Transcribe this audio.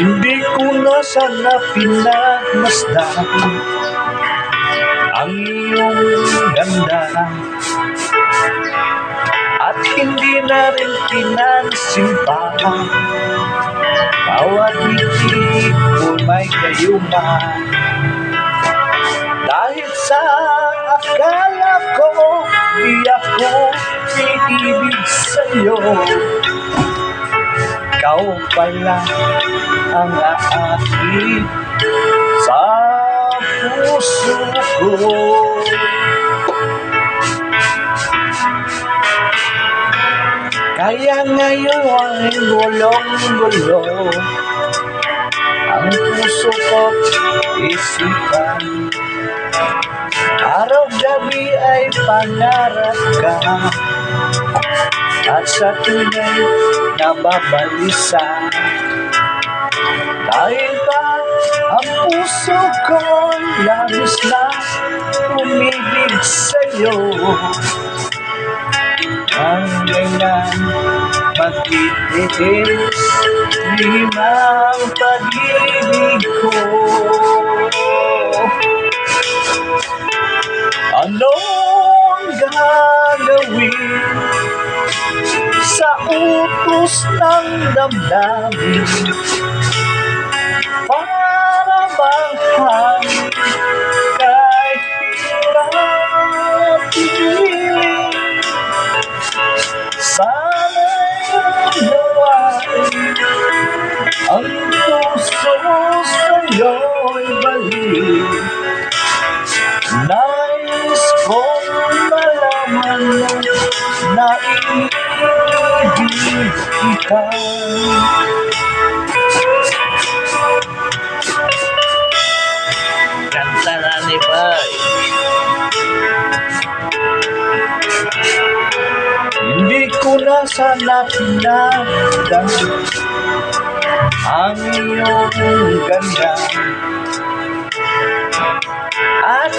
Hindi ko na sana pinagmasdan ang iyong ganda, at hindi na rin pinansin pa bawat ngiti ko may gayuma. Dahil sa akala ko di ako iibig sa'yo, ikaw pala ang aakit sa puso ko. Kaya ngayon ay gulong-gulo ang puso ko't isipan. Araw-gabi ay pangarap ka, at sa tunay nababalisa. Dahil ba ang puso ko labis na umibig sa'yo, ang kailan magtitiis limang pag-ibig ko. Anong gagawin sa utos ng damdamin para bang hangin kahit hirap pipiliin? Sana'y gawain ang puso sa'yo'y balik. Nais kong malaman na iibig kita. Kanta na ni Pai. Hindi ko na sana pinagdan ang iyong ganda, at